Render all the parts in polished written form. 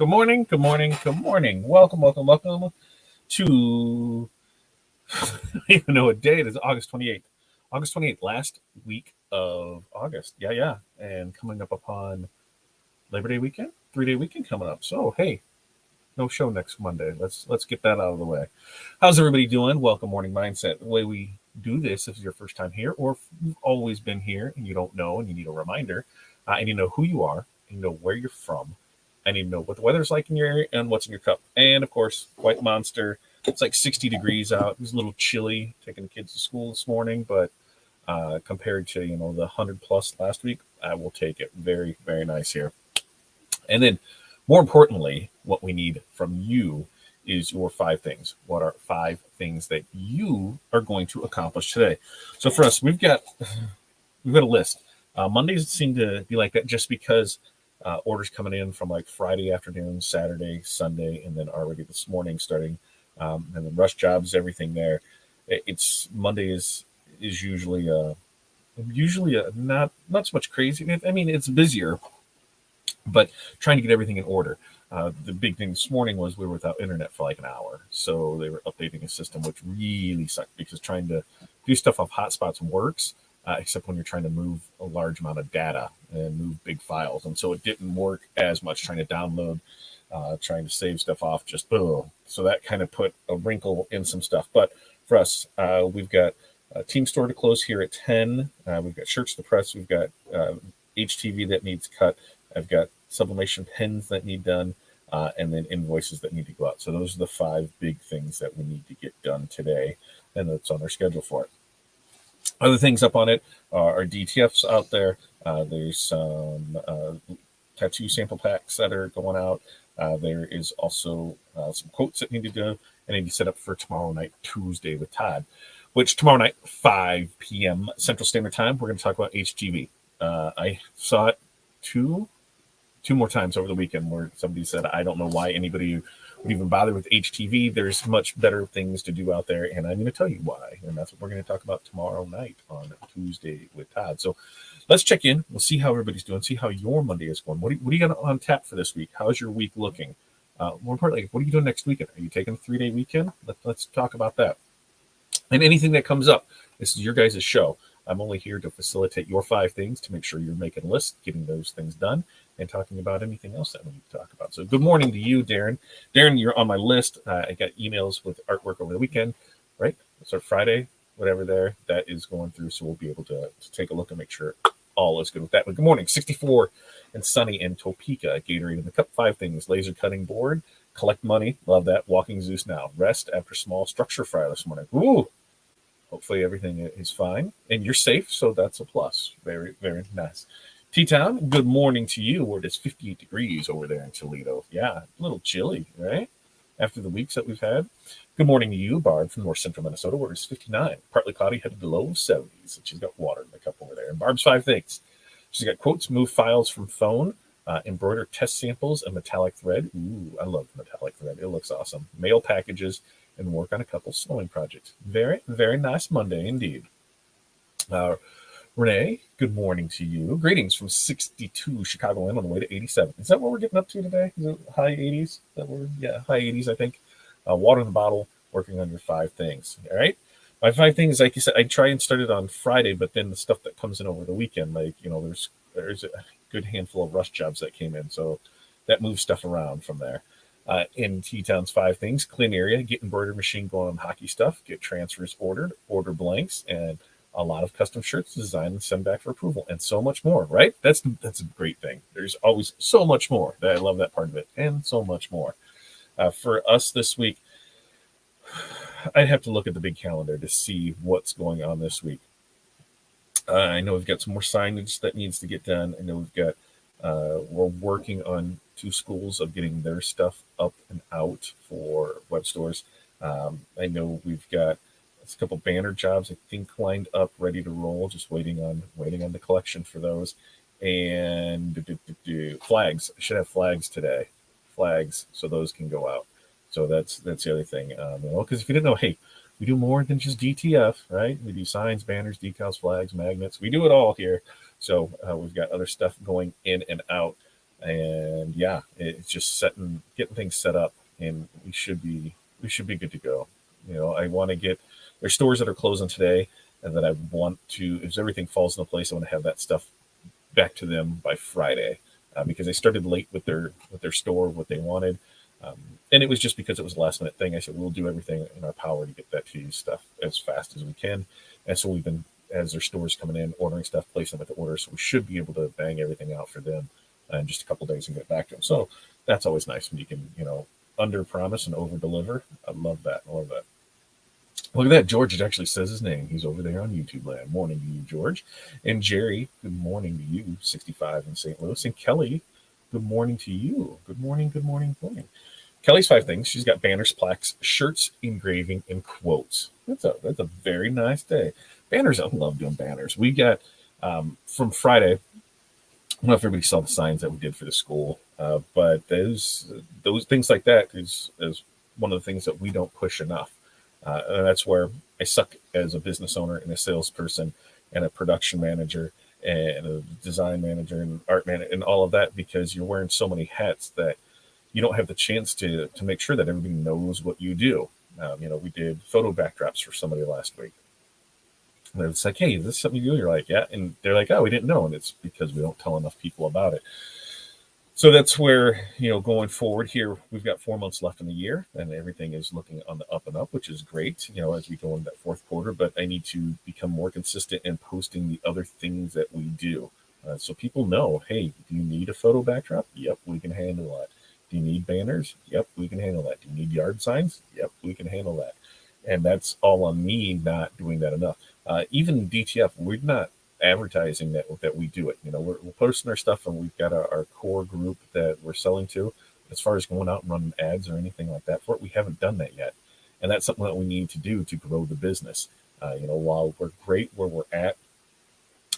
Good morning, good morning, good morning. Welcome to, I don't even know what day it is, August 28th. August 28th, last week of August. Yeah. And coming up upon Labor Day weekend, 3-day weekend coming up. So, hey, no show next Monday. Let's get that out of the way. How's everybody doing? Welcome, Morning Mindset. The way we do this, if it's your first time here, or if you've always been here and you don't know and you need a reminder, and you know who you are, and you know where you're from, and you know what the weather's like in your area and what's in your cup. And of course, White Monster. It's like 60 degrees out. It was a little chilly taking the kids to school this morning, but compared to the 100+ last week, I will take it. Very, very nice here. And then, more importantly, what we need from you is your 5 things. What are 5 things that you are going to accomplish today? So for us, we've got a list. Mondays seem to be like that just because orders coming in from like Friday afternoon, Saturday, Sunday, and then already this morning starting, and then rush jobs, everything there. It's Monday is usually not so much crazy. I mean, it's busier, but trying to get everything in order. The big thing this morning was we were without internet for like an hour. So they were updating a system, which really sucked because trying to do stuff off hotspots works, except when you're trying to move a large amount of data and move big files. And so it didn't work as much trying to download, trying to save stuff off, just boom. So that kind of put a wrinkle in some stuff. But for us, we've got a team store to close here at 10. We've got shirts to press. We've got HTV that needs cut. I've got sublimation pens that need done, and then invoices that need to go out. So those are the 5 big things that we need to get done today, and that's on our schedule for it. Other things up on it are DTFs out there. There's some tattoo sample packs that are going out. There is also some quotes that need to go and need to set up for tomorrow night, Tuesday with Todd, which tomorrow night, 5 p.m. Central Standard Time, we're going to talk about HGV. I saw it two more times over the weekend where somebody said, I don't know why anybody would even bother with HTV. There's much better things to do out there, and I'm going to tell you why. And that's what we're going to talk about tomorrow night on Tuesday with Todd. So let's check in. We'll see how everybody's doing, see how your Monday is going. What do you got on tap for this week? How's your week looking? More importantly, what are you doing next weekend? Are you taking a 3-day weekend? Let's talk about that. And anything that comes up, this is your guys' show. I'm only here to facilitate your 5 things to make sure you're making a list, getting those things done, and talking about anything else that we need to talk about. So good morning to you, Darren. Darren, you're on my list. I got emails with artwork over the weekend, right? So Friday, whatever there, that is going through. So we'll be able to take a look and make sure all is good with that. But good morning, 64 and sunny in Topeka. Gatorade in the cup, 5 things. Laser cutting board, collect money. Love that. Walking Zeus now. Rest after small structure fry this morning. Ooh. Hopefully everything is fine and you're safe, so that's a plus. Very, very nice. T-Town, good morning to you. Where it is 58 degrees over there in Toledo. Yeah, a little chilly, right? After the weeks that we've had. Good morning to you, Barb from North Central Minnesota, where it's 59. Partly cloudy, headed to low 70s. And she's got water in the cup over there. And Barb's 5 things. She's got quotes, move files from phone, embroider test samples, and metallic thread. Ooh, I love metallic thread. It looks awesome. Mail packages, and work on a couple sewing projects. Very, very nice Monday indeed. Renee, good morning to you. Greetings from 62 Chicagoland on the way to 87. Is that what we're getting up to today? Is it high 80s? High 80s, I think. Water in the bottle, working on your 5 things. All right. My 5 things, like you said, I try and start it on Friday, but then the stuff that comes in over the weekend, like, there's a good handful of rush jobs that came in. So that moves stuff around from there. In T-Town's 5 things, clean area, get embroidery machine going on hockey stuff, get transfers ordered, order blanks, and a lot of custom shirts designed and send back for approval, and so much more, right? That's a great thing. There's always so much more. I love that part of it, and so much more. For us this week, I'd have to look at the big calendar to see what's going on this week. I know we've got some more signage that needs to get done. I know we've got, we're working on 2 schools of getting their stuff up and out for web stores. I know we've got a couple banner jobs, I think, lined up, ready to roll, just waiting on the collection for those. And flags. I should have flags today. Flags, so those can go out. So that's the other thing. Because if you didn't know, hey, we do more than just DTF, right? We do signs, banners, decals, flags, magnets. We do it all here. So we've got other stuff going in and out. And yeah, it's just getting things set up, and we should be good to go. I want to get there's stores that are closing today, and that I want to, if everything falls into place, I want to have that stuff back to them by Friday, because they started late with their store, what they wanted. Um, and it was just because it was a last minute thing. I said, we'll do everything in our power to get that to you stuff as fast as we can. And so we've been, as their stores coming in, ordering stuff, placing them at the order. So we should be able to bang everything out for them in just a couple of days and get it back to them. So that's always nice when you can, under promise and over deliver. I love that. I love that. Look at that. George, it actually says his name. He's over there on YouTube land. Morning to you, George. And Jerry, good morning to you, 65 in St. Louis. And Kelly, good morning to you. Good morning, good morning, good morning. Kelly's 5 things. She's got banners, plaques, shirts, engraving, and quotes. That's a very nice day. Banners, I love doing banners. We got from Friday. I don't know if everybody saw the signs that we did for the school, but those things like that is one of the things that we don't push enough. And that's where I suck as a business owner and a salesperson and a production manager and a design manager and art manager and all of that, because you're wearing so many hats that you don't have the chance to make sure that everybody knows what you do. We did photo backdrops for somebody last week. And it's like, hey, is this something you do? You're like, yeah. And they're like, oh, we didn't know. And it's because we don't tell enough people about it. So that's where, going forward here, we've got 4 months left in the year, and everything is looking on the up and up, which is great, as we go into that fourth quarter. But I need to become more consistent in posting the other things that we do. So people know, hey, do you need a photo backdrop? Yep, we can handle that. Do you need banners? Yep, we can handle that. Do you need yard signs? Yep, we can handle that. And that's all on me not doing that enough. Even DTF, we're not advertising that we do it. We're posting our stuff, and we've got our core group that we're selling to. As far as going out and running ads or anything like that for it, we haven't done that yet. And that's something that we need to do to grow the business. While we're great where we're at,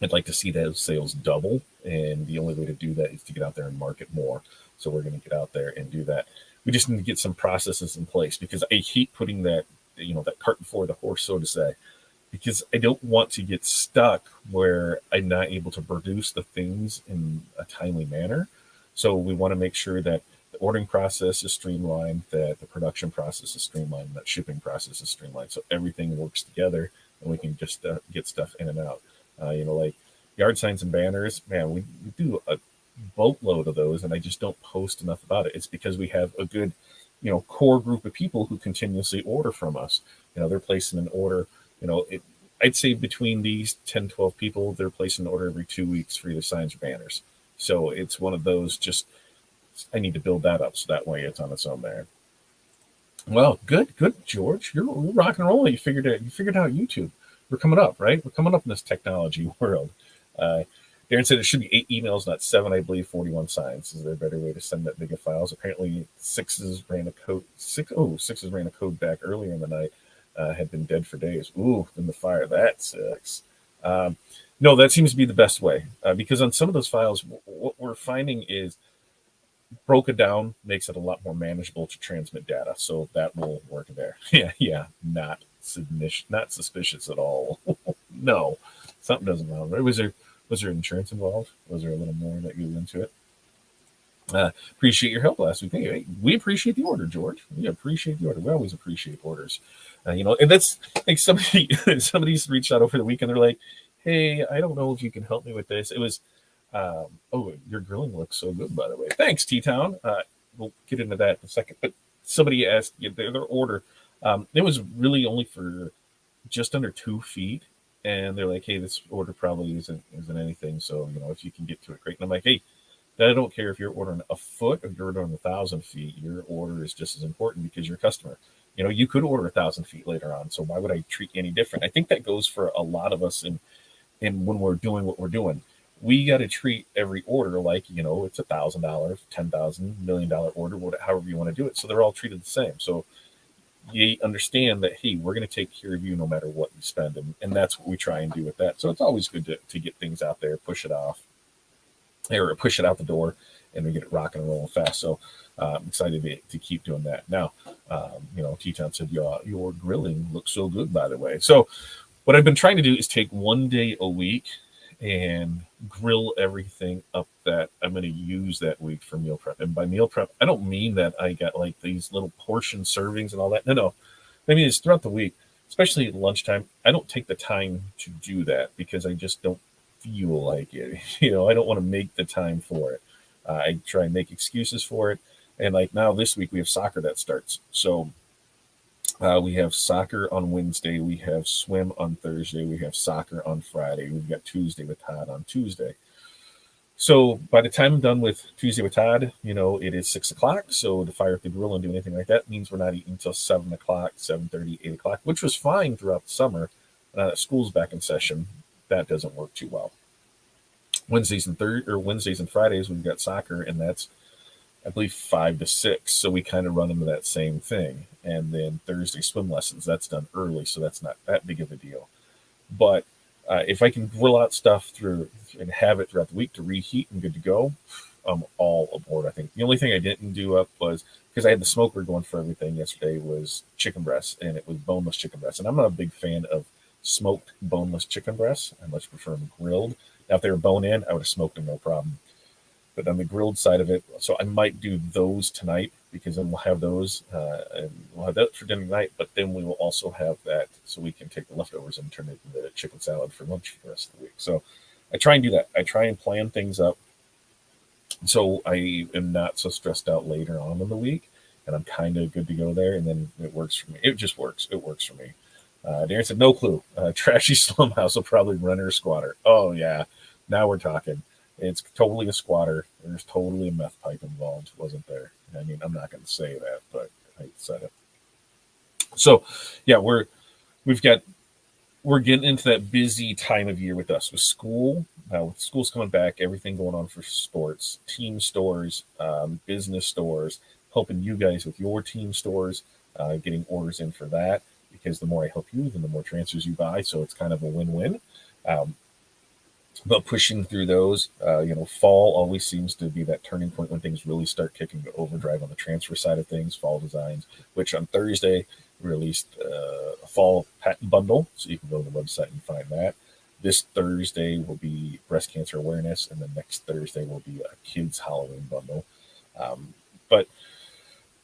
I'd like to see those sales double. And the only way to do that is to get out there and market more. So we're going to get out there and do that. We just need to get some processes in place, because I keep putting that cart before the horse, so to say, because I don't want to get stuck where I'm not able to produce the things in a timely manner. So we want to make sure that the ordering process is streamlined, that the production process is streamlined, that shipping process is streamlined, so everything works together and we can just get stuff in and out. Like yard signs and banners, man, we do a boatload of those, and I just don't post enough about it. It's because we have a good, core group of people who continuously order from us. They're placing an order. I'd say between these 10, 12 people, they're placing an order every 2 weeks for either signs or banners. So it's one of those, I need to build that up so that way it's on its own there. Well, good, George. You're rock and rolling. You figured out YouTube. We're coming up, right? We're coming up in this technology world. Darren said it should be 8 emails, not 7, I believe, 41 signs. Is there a better way to send that big of files? Apparently, sixes ran a code back earlier in the night. Had been dead for days. Ooh, in the fire. That sucks. No, that seems to be the best way, because on some of those files, what we're finding is broken down makes it a lot more manageable to transmit data. So that will work there. Yeah, not suspicious at all. No, something doesn't matter. Was there insurance involved? Was there a little more that goes into it? Appreciate your help last week. Hey, we appreciate the order, George. We appreciate the order. We always appreciate orders. And that's like somebody's reached out over the weekend. They're like, hey, I don't know if you can help me with this. It was, your grilling looks so good, by the way. Thanks, T-Town. We'll get into that in a second. But somebody asked their order. It was really only for just under 2 feet. And they're like, hey, this order probably isn't anything. So, if you can get to it, great. And I'm like, hey, I don't care if you're ordering a foot or you're ordering 1,000 feet. Your order is just as important because you're a customer. You could order 1,000 feet later on. So why would I treat you any different? I think that goes for a lot of us in when we're doing what we're doing. We got to treat every order like, it's $1,000, $10,000, $1 million order, however you want to do it. So they're all treated the same. So you understand that, hey, we're going to take care of you no matter what you spend. And that's what we try and do with that. So it's always good to get things out there, push it off, or push it out the door, and we get it rocking and rolling fast. So I'm excited to keep doing that. Now, T-Town said, your grilling looks so good, by the way. So what I've been trying to do is take one day a week and grill everything up that I'm going to use that week for meal prep. And by meal prep, I don't mean that I got like these little portion servings and all that. No. I mean, it's throughout the week, especially at lunchtime. I don't take the time to do that because I just don't feel like it. I don't want to make the time for it. I try and make excuses for it. And like now this week, we have soccer that starts. So we have soccer on Wednesday. We have swim on Thursday. We have soccer on Friday. We've got Tuesday with Todd on Tuesday. So by the time I'm done with Tuesday with Todd, it is 6 o'clock. So to fire up the grill and do anything like that means we're not eating until 7 o'clock, 7:30, 8 o'clock, which was fine throughout the summer. School's back in session. That doesn't work too well. Wednesdays and Fridays, we've got soccer, and that's, I believe, 5 to 6. So we kind of run into that same thing. And then Thursday swim lessons, that's done early, so that's not that big of a deal. But if I can grill out stuff through and have it throughout the week to reheat and good to go, I'm all aboard. I think the only thing I didn't do up was, because I had the smoker going for everything yesterday, was chicken breasts, and it was boneless chicken breasts. And I'm not a big fan of smoked boneless chicken breasts. I much prefer them grilled. Now, if they were bone in, I would have smoked them, no problem. But on the grilled side of it, so I might do those tonight, because then we'll have those, and we'll have that for dinner tonight. But then we will also have that, so we can take the leftovers and turn it into chicken salad for lunch for the rest of the week. So I try and do that. I try and plan things up so I am not so stressed out later on in the week, and I'm kind of good to go there. And then it works for me. It just works. It works for me. Darren said, no clue. Trashy slum house will probably run or squatter. Oh, yeah. Now we're talking. It's totally a squatter. There's totally a meth pipe involved, wasn't there? I mean, I'm not going to say that, but I said it. So, yeah, we're getting into that busy time of year with us, with school. With schools coming back, everything going on for sports, team stores, business stores, helping you guys with your team stores, getting orders in for that, because the more I help you, then the more transfers you buy. So it's kind of a win-win. But pushing through those, fall always seems to be that turning point when things really start kicking to overdrive on the transfer side of things. Fall designs, which on Thursday we released a fall patent bundle, so you can go to the website and find that. This Thursday will be breast cancer awareness, and the next Thursday will be a kids Halloween bundle. But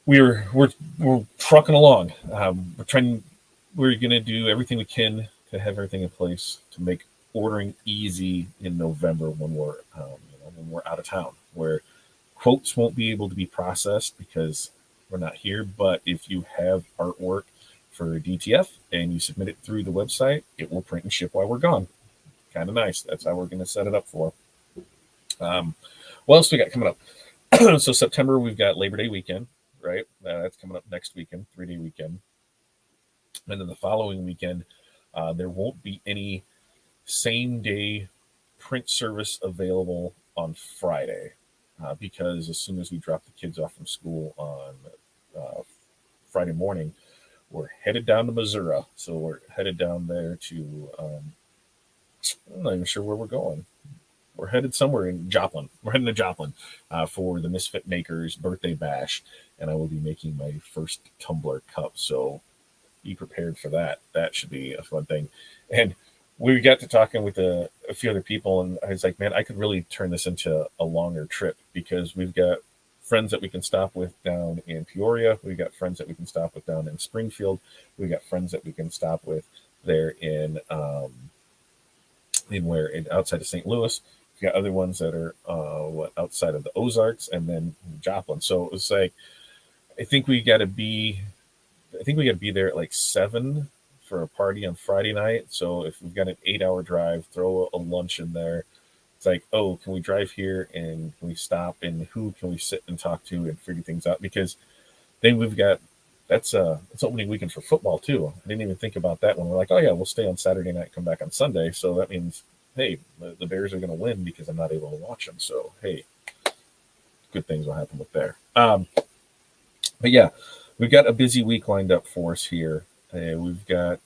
we're trucking along. We're going to do everything we can to have everything in place to make ordering easy in November when we're out of town, where quotes won't be able to be processed because we're not here. But if you have artwork for DTF and you submit it through the website, it will print and ship while we're gone. Kind of nice. That's how we're going to set it up for. What else we got coming up? So September, we've got Labor Day weekend, right? That's coming up next weekend, 3-day weekend. And then the following weekend, there won't be any same-day print service available on Friday, because as soon as we drop the kids off from school on Friday morning, we're headed down to Missouri. So we're headed down there to, I'm not even sure where we're going. We're headed somewhere in Joplin. We're heading to Joplin for the Misfit Makers birthday bash, and I will be making my first tumbler cup. So be prepared for that. That should be a fun thing. And we got to talking with a few other people, and I was like, man, I could really turn this into a longer trip, because we've got friends that we can stop with down in Peoria. We've got friends that we can stop with down in Springfield. We've got friends that we can stop with there in outside of St. Louis. We've got other ones that are outside of the Ozarks, and then Joplin. So it was like, I think we got to be there at like 7 for a party on Friday night. So if we've got an 8-hour drive, throw a lunch in there. It's like, oh, can we drive here, and can we stop, and who can we sit and talk to and figure things out? Because then we've got, it's opening weekend for football too. I didn't even think about that one. We're like, oh yeah, we'll stay on Saturday night, come back on Sunday. So that means, hey, the Bears are going to win because I'm not able to watch them. So hey, good things will happen with there. But yeah, we've got a busy week lined up for us here. We've got,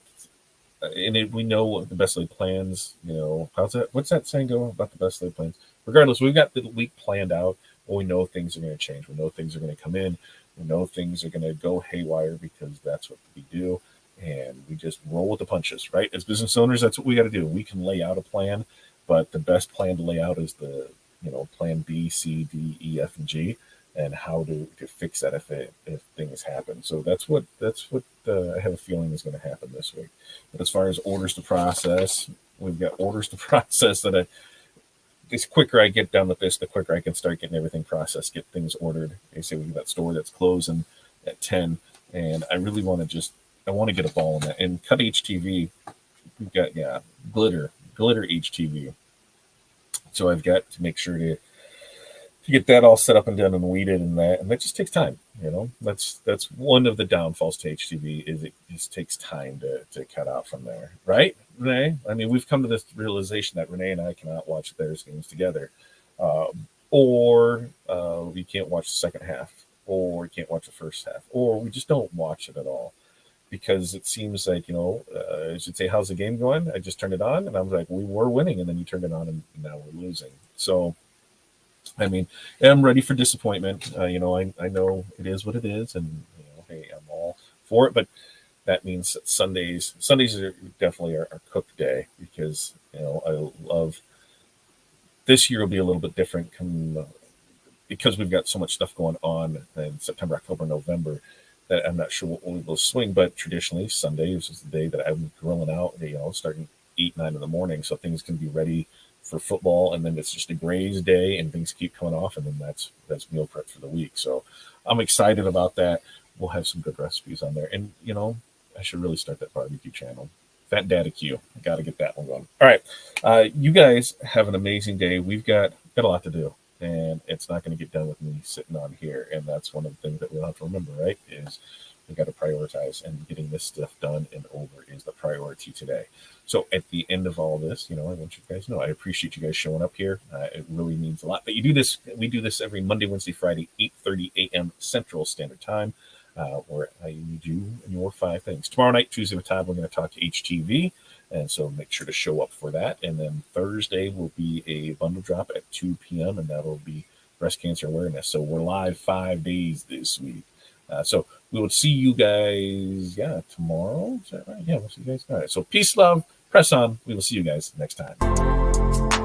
we know the best laid plans. What's that saying go about the best laid plans? Regardless, we've got the week planned out, and we know things are going to change. We know things are going to come in. We know things are going to go haywire, because that's what we do, and we just roll with the punches, right? As business owners, that's what we got to do. We can lay out a plan, but the best plan to lay out is the plan B, C, D, E, F, and G, and how to fix that if things happen. So that's what I have a feeling is going to happen this week. But as far as orders to process, we've got orders to process that the quicker I get done with this, the quicker I can start getting everything processed, get things ordered. They say we've got store that's closing at 10, and I really want to I want to get a ball in that. And cut HTV, we've got glitter HTV. So I've got to make sure to get that all set up and done and weeded and that just takes time. That's one of the downfalls to HTV is it just takes time to cut out from there, right, Renee? I mean, we've come to this realization that Renee and I cannot watch Bears games together, or we can't watch the second half, or we can't watch the first half, or we just don't watch it at all because it seems like I should say, how's the game going? I just turned it on and I was like, we were winning, and then you turned it on and now we're losing. So I mean, I'm ready for disappointment. I know it is what it is, and hey, I'm all for it. But that means that Sundays are definitely our cook day because I love this year will be a little bit different because we've got so much stuff going on in September, October, November that I'm not sure what we will swing. But traditionally, Sunday is the day that I'm grilling out. Starting 8, 9 in the morning, so things can be ready for football, and then it's just a graze day and things keep coming off, and then that's meal prep for the week. So I'm excited about that. We'll have some good recipes on there, and I should really start that barbecue channel. Fat Data Q. I got to get that one going. All right, you guys have an amazing day. We've got a lot to do, and it's not going to get done with me sitting on here. And that's one of the things that we'll have to remember, right? Is we got to prioritize, and getting this stuff done and over is the priority today. So at the end of all this, I want you guys to know I appreciate you guys showing up here. It really means a lot. But we do this every Monday, Wednesday, Friday, 8:30 a.m. Central Standard Time, where I need you and your 5 things. Tomorrow night, Tuesday with Todd, we're going to talk HTV, and so make sure to show up for that. And then Thursday will be a bundle drop at 2 p.m., and that'll be breast cancer awareness. So we're live 5 days this week. So we will see you guys, tomorrow. Is that right? Yeah, we'll see you guys. All right. So peace, love, press on. We will see you guys next time.